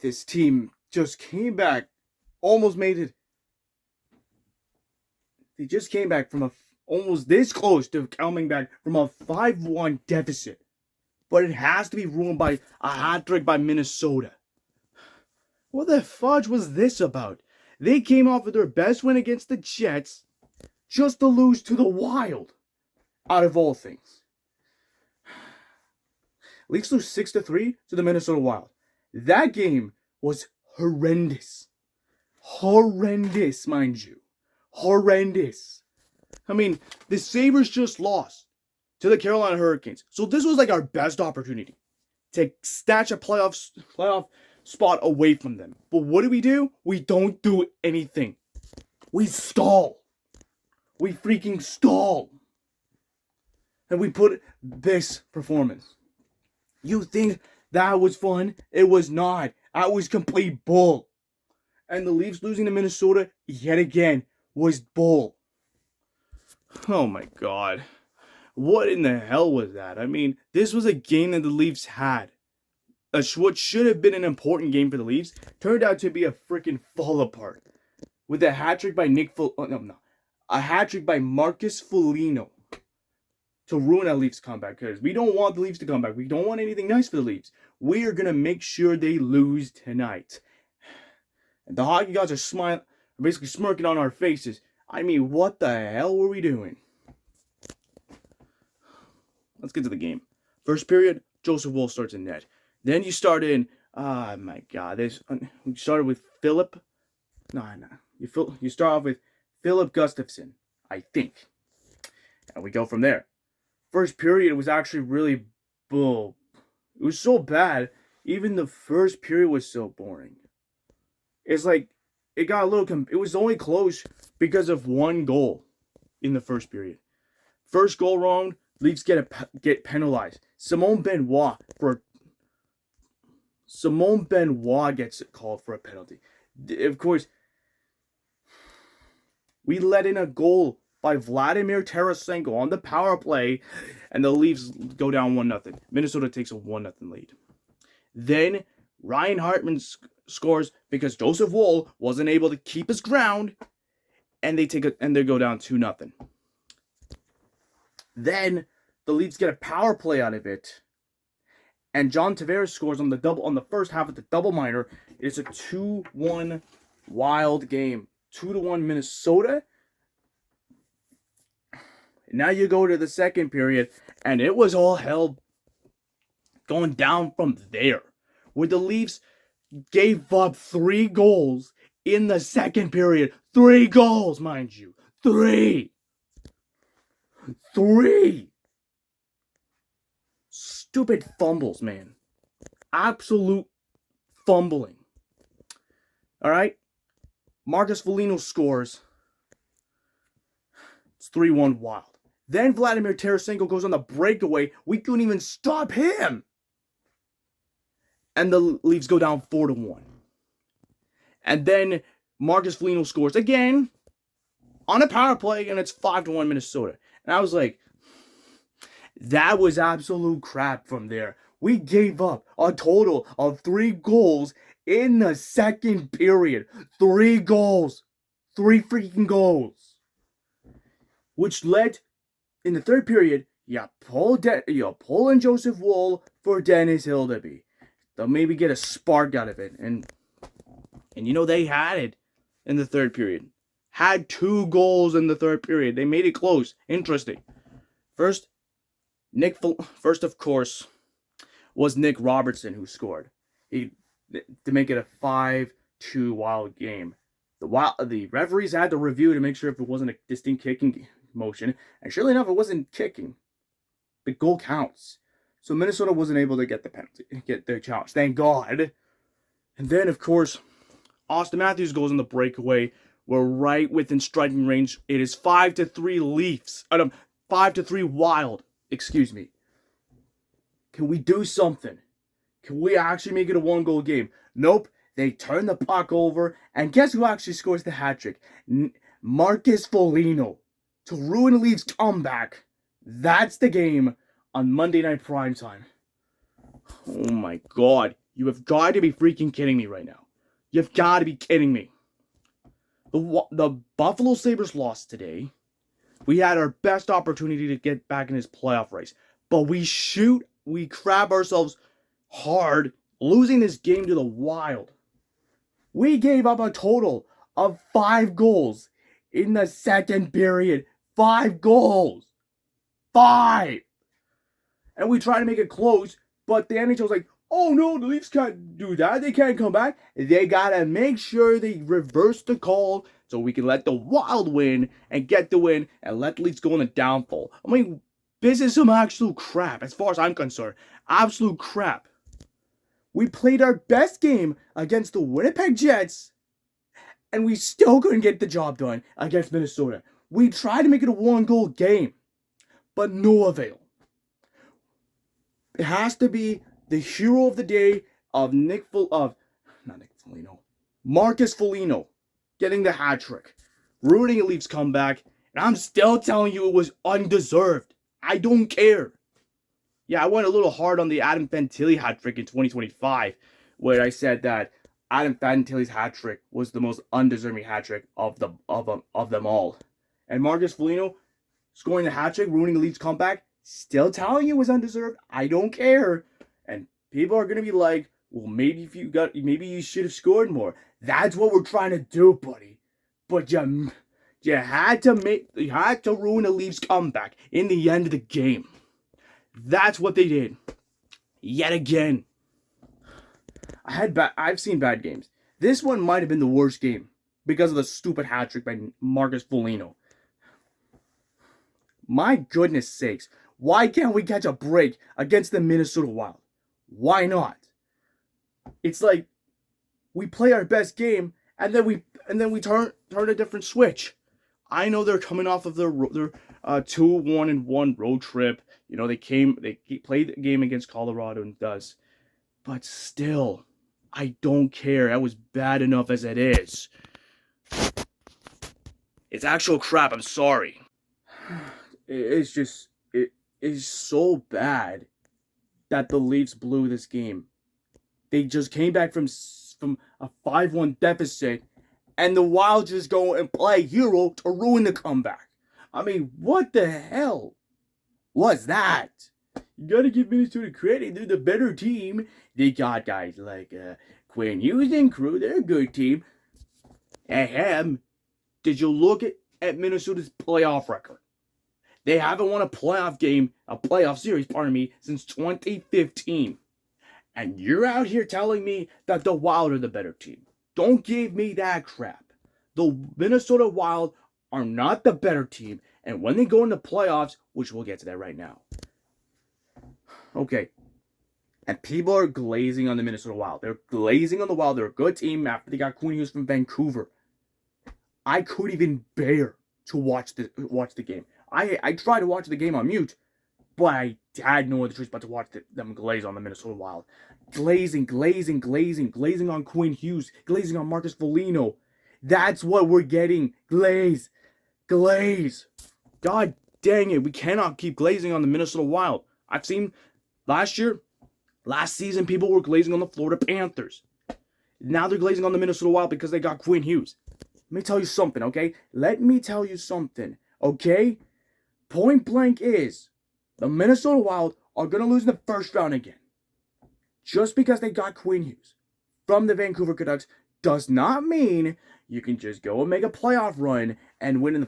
this team just came back, almost made it. They just came back from almost this close to coming back from a 5-1 deficit. But it has to be ruined by a hat trick by Minnesota. What the fudge was this about? They came off with their best win against the Jets just to lose to the Wild, out of all things. Leafs lose 6-3 to the Minnesota Wild. That game was horrendous. Horrendous, mind you. Horrendous. I mean, the Sabres just lost to the Carolina Hurricanes. So this was like our best opportunity to snatch a playoff spot away from them. But what do? We don't do anything. We stall. We freaking stall. And we put this performance. You think that was fun? It was not. That was complete bull. And the Leafs losing to Minnesota yet again was bull. Oh my god. What in the hell was that? I mean, this was a game that the Leafs had. What should have been an important game for the Leafs turned out to be a freaking fall apart. With a hat trick by a hat trick by Marcus Foligno to ruin a Leafs comeback, because we don't want the Leafs to come back. We don't want anything nice for the Leafs. We are going to make sure they lose tonight. And the hockey gods are basically smirking on our faces. I mean, what the hell were we doing? Let's get to the game. First period, Joseph Woll starts in net. Then you start in, oh my god, we started with Philip. No. You start off with Philip Gustafsson, I think. And we go from there. First period was actually really bull. It was so bad, even the first period was so boring. It's like, it got a little, it was only close because of one goal in the first period. First goal wrong, Leafs get penalized. Simone Benoit gets called for a penalty. Of course, we let in a goal by Vladimir Tarasenko on the power play, and the Leafs go down 1-0. Minnesota takes a 1-0 lead. Then Ryan Hartman scores because Joseph Woll wasn't able to keep his ground, and they go down 2-0. Then the Leafs get a power play out of it, and John Tavares scores on the first half of the double minor. It's a 2-1 Wild game. 2-1 Minnesota. Now you go to the second period, and it was all hell going down from there, where the Leafs gave up 3 goals in the second period. 3 goals, mind you. 3. Stupid fumbles, man. Absolute fumbling. All right? Marcus Foligno scores. It's 3-1 Wild. Then Vladimir Tarasenko goes on the breakaway. We couldn't even stop him. And the Leafs go down 4-1. And then Marcus Foligno scores again on a power play, and it's 5-1 Minnesota. And I was like, that was absolute crap from there. We gave up a total of 3 goals in the second period. 3 goals. 3 freaking goals. Which led, in the third period, you pull in Joseph Woll for Dennis Hildeby. They'll maybe get a spark out of it. And they had it in the third period. Had 2 goals in the third period. They made it close. Interesting. First, of course, was Nick Robertson who scored. To make it a 5-2 Wild game. The referees had to review to make sure if it wasn't a distinct kicking motion, and surely enough, it wasn't kicking. The goal counts. So Minnesota wasn't able to get the challenge. Thank God. And then, of course, Austin Matthews goes on the breakaway. We're right within striking range. It is 5-3 Leafs. 5-3 Wild. Excuse me. Can we do something? Can we actually make it a 1-goal game? Nope. They turn the puck over, and guess who actually scores the hat trick? Marcus Foligno. To ruin the Leafs' comeback. That's the game on Monday Night Primetime. Oh my God. You have got to be freaking kidding me right now. You've got to be kidding me. The Buffalo Sabres lost today. We had our best opportunity to get back in this playoff race. But we crap ourselves hard, losing this game to the Wild. We gave up a total of 5 goals in the second period. 5 goals. 5! And we tried to make it close, but the NHL was like, oh no, the Leafs can't do that. They can't come back. They gotta make sure they reverse the call so we can let the Wild win and get the win and let the Leafs go on a downfall. I mean, this is some absolute crap as far as I'm concerned. Absolute crap. We played our best game against the Winnipeg Jets and we still couldn't get the job done against Minnesota. We tried to make it a 1-goal game, but no avail. It has to be the hero of the day of Marcus Foligno getting the hat trick, ruining a Leafs comeback, and I'm still telling you it was undeserved. I don't care. Yeah, I went a little hard on the Adam Fantilli hat trick in 2025, where I said that Adam Fantilli's hat trick was the most undeserving hat trick of them all. And Marcus Foligno scoring the hat trick, ruining the Leafs comeback, still telling you it was undeserved. I don't care. And people are gonna be like, well, maybe you should have scored more. That's what we're trying to do, buddy. But you had to ruin the Leafs comeback in the end of the game. That's what they did. Yet again. I've seen bad games. This one might have been the worst game because of the stupid hat trick by Marcus Foligno. My goodness sakes. Why can't we catch a break against the Minnesota Wild? Why not? It's like we play our best game and then we turn a different switch. I know they're coming off of their 2-1-1 road trip. You know, they played the game against Colorado and does. But still, I don't care. That was bad enough as it is. It's actual crap. I'm sorry. It is so bad that the Leafs blew this game. They just came back from a 5-1 deficit, and the Wild just go and play hero to ruin the comeback. I mean, what the hell was that? You gotta give Minnesota credit. They're the better team. They got guys like Quinn Hughes and crew. They're a good team. Ahem. Did you look at Minnesota's playoff record? They haven't won a playoff series, since 2015. And you're out here telling me that the Wild are the better team. Don't give me that crap. The Minnesota Wild are not the better team. And when they go into playoffs, which we'll get to that right now. Okay. And people are glazing on the Minnesota Wild. They're glazing on the Wild. They're a good team after they got Quinn Hughes from Vancouver. I couldn't even bear to watch the game. I tried to watch the game on mute, but I had no other choice but to watch them glaze on the Minnesota Wild. Glazing on Quinn Hughes, glazing on Marcus Foligno. That's what we're getting. Glaze. God dang it, we cannot keep glazing on the Minnesota Wild. I've seen last season, people were glazing on the Florida Panthers. Now they're glazing on the Minnesota Wild because they got Quinn Hughes. Let me tell you something, okay? Okay? Point blank is, the Minnesota Wild are going to lose in the first round again. Just because they got Quinn Hughes from the Vancouver Canucks does not mean you can just go and make a playoff run and win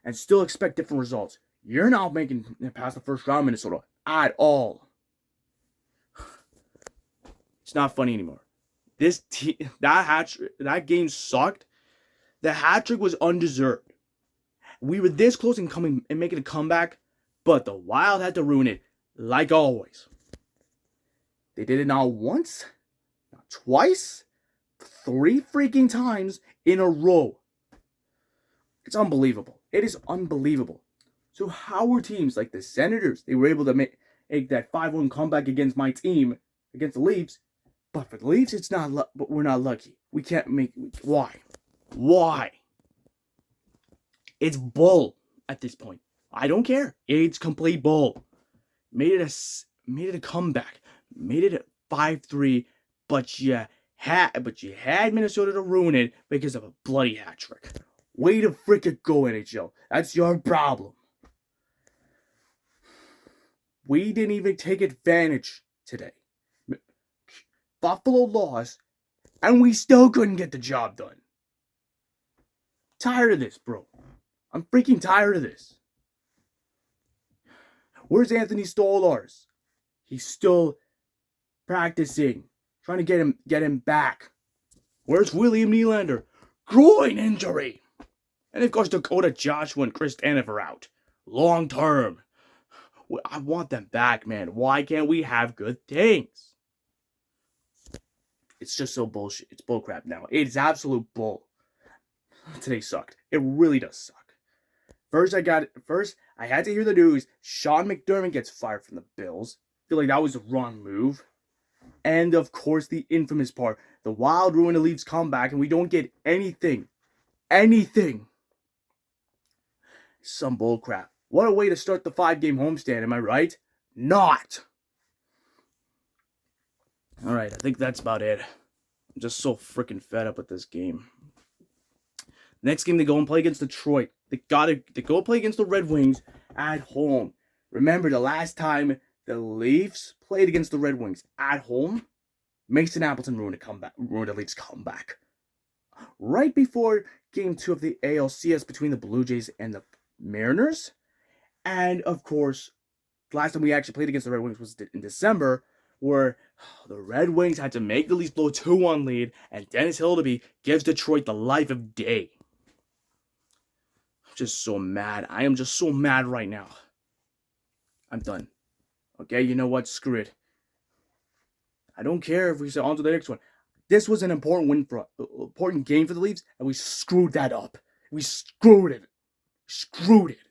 and still expect different results. You're not making it past the first round, Minnesota, at all. It's not funny anymore. That game sucked. The hat trick was undeserved. We were this close in coming and making a comeback, but the Wild had to ruin it, like always. They did it not once, not twice, 3 freaking times in a row. It's unbelievable. It is unbelievable. So how were teams like the Senators, they were able to make that 5-1 comeback against my team, against the Leafs, but for the Leafs, but we're not lucky. We can't make. Why? It's bull at this point. I don't care. It's complete bull. Made it a comeback. Made it a 5-3 But you had Minnesota to ruin it because of a bloody hat trick. Way to frickin' go, NHL. That's your problem. We didn't even take advantage today. Buffalo lost, and we still couldn't get the job done. Tired of this, bro. I'm freaking tired of this. Where's Anthony Stolarz? He's still practicing, trying to get him back. Where's William Nylander? Groin injury. And of course, Dakota Joshua and Chris Tanev are out. Long term. I want them back, man. Why can't we have good things? It's just so bullshit. It's bullcrap now. It's absolute bull. Today sucked. It really does suck. First, I had to hear the news. Sean McDermott gets fired from the Bills. I feel like that was the wrong move. And, of course, the infamous part. The Wild ruin the Leafs comeback, and we don't get anything. Anything. Some bullcrap. What a way to start the 5-game homestand, am I right? Not. Alright, I think that's about it. I'm just so freaking fed up with this game. Next game, they go and play against Detroit. They go play against the Red Wings at home. Remember, the last time the Leafs played against the Red Wings at home, Mason Appleton ruined the Leafs' comeback. Right before Game 2 of the ALCS between the Blue Jays and the Mariners. And, of course, the last time we actually played against the Red Wings was in December, where the Red Wings had to make the Leafs blow 2-1 lead, and Dennis Hildeby gives Detroit the life of day. I'm just so mad. I am just so mad right now. I'm done. Okay, you know what? Screw it. I don't care if we say on to the next one. This was an important game for the Leafs, and we screwed that up. We screwed it. Screwed it.